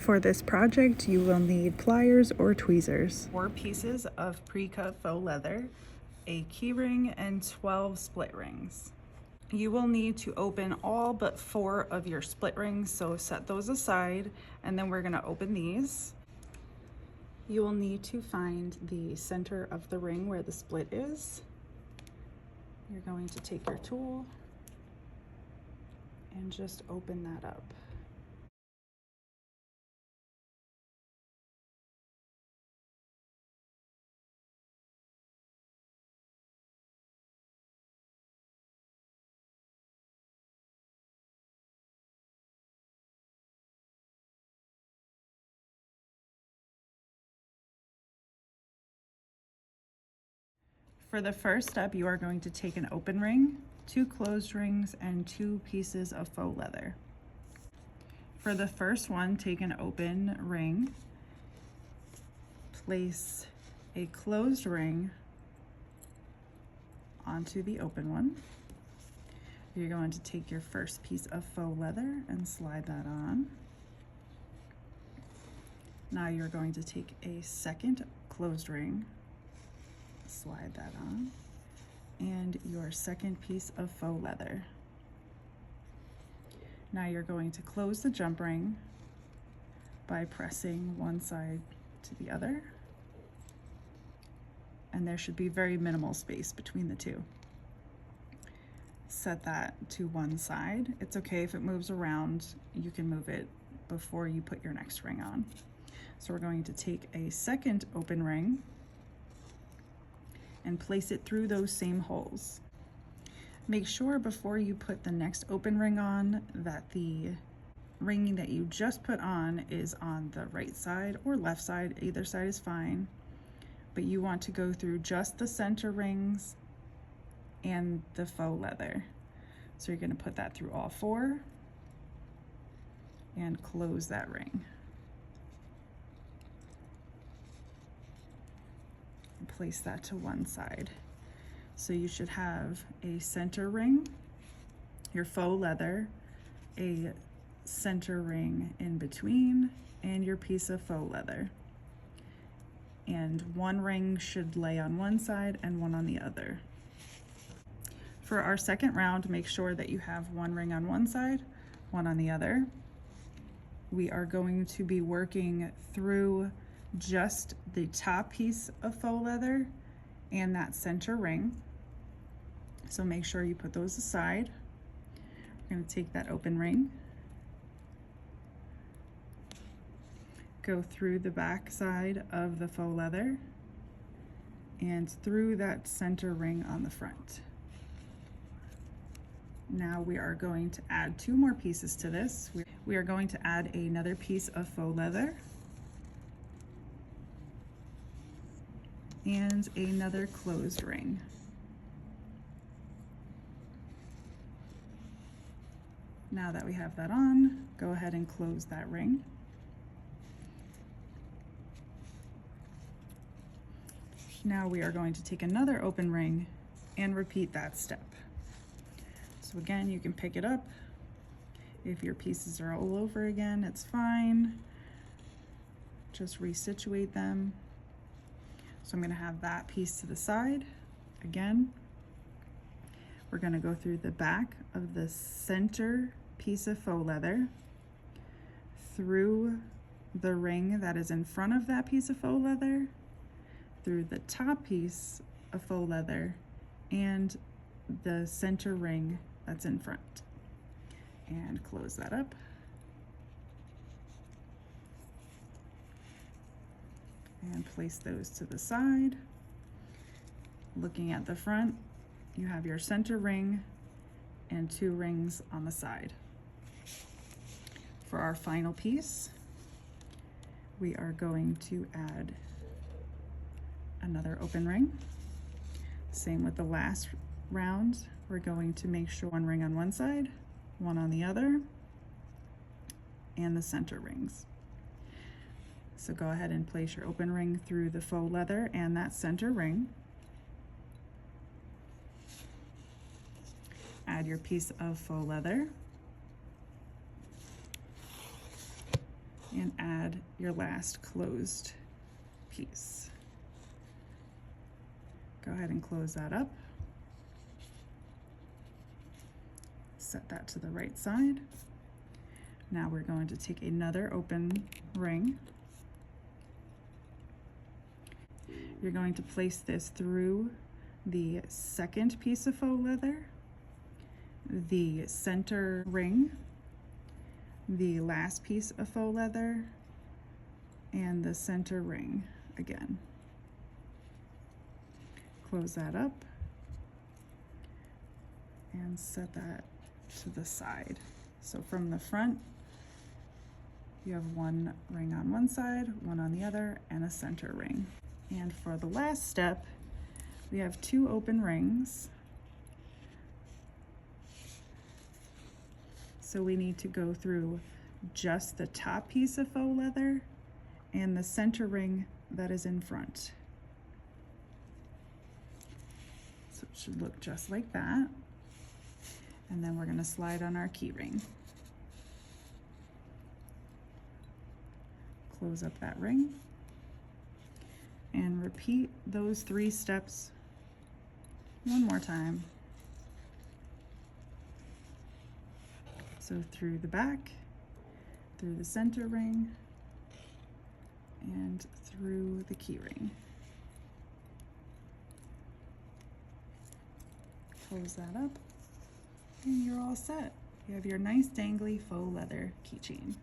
For this project, you will need pliers or tweezers. 4 pieces of pre-cut faux leather, a key ring, and 12 split rings. You will need to open all but 4 of your split rings, so set those aside, and then we're going to open these. You will need to find the center of the ring where the split is. You're going to take your tool and just open that up. For the first step, you are going to take an open ring, 2 closed rings, and 2 pieces of faux leather. For the first one, take an open ring, place a closed ring onto the open one. You're going to take your first piece of faux leather and slide that on. Now you're going to take a second closed ring, slide that on, and your second piece of faux leather. Now you're going to close the jump ring by pressing one side to the other, and there should be very minimal space between the two. Set that to one side. It's okay if it moves around, you can move it before you put your next ring on. So we're going to take a second open ring and place it through those same holes. Make sure before you put the next open ring on that the ring that you just put on is on the right side or left side, either side is fine, but you want to go through just the center rings and the faux leather. So you're going to put that through all 4 and close that ring. And place that to one side. So you should have a center ring, your faux leather, a center ring in between, and your piece of faux leather. And one ring should lay on one side and one on the other. For our second round, make sure that you have one ring on one side, one on the other. We are going to be working through just the top piece of faux leather and that center ring. So make sure you put those aside. We're going to take that open ring, go through the back side of the faux leather and through that center ring on the front. Now we are going to add 2 more pieces to this. We are going to add another piece of faux leather and another closed ring. Now that we have that on, go ahead and close that ring. Now we are going to take another open ring and repeat that step. So again, you can pick it up. If your pieces are all over again, it's fine. Just resituate them. So I'm going to have that piece to the side. Again, we're going to go through the back of the center piece of faux leather, through the ring that is in front of that piece of faux leather, through the top piece of faux leather, and the center ring that's in front. And close that up. And place those to the side. Looking at the front, you have your center ring and 2 rings on the side. For our final piece, we are going to add another open ring. Same with the last round. We're going to make sure one ring on one side, one on the other, and the center rings. So go ahead and place your open ring through the faux leather and that center ring. Add your piece of faux leather. and add your last closed piece. Go ahead and close that up. Set that to the right side. Now we're going to take another open ring. You're going to place this through the second piece of faux leather, the center ring, the last piece of faux leather, and the center ring again. Close that up and set that to the side. So from the front, you have one ring on one side, one on the other, and a center ring. And for the last step, we have two open rings. So we need to go through just the top piece of faux leather and the center ring that is in front. So it should look just like that. And then we're going to slide on our key ring. Close up that ring and repeat those 3 steps one more time. So through the back, through the center ring, and through the key ring. Close that up and you're all set. You have your nice dangly faux leather keychain.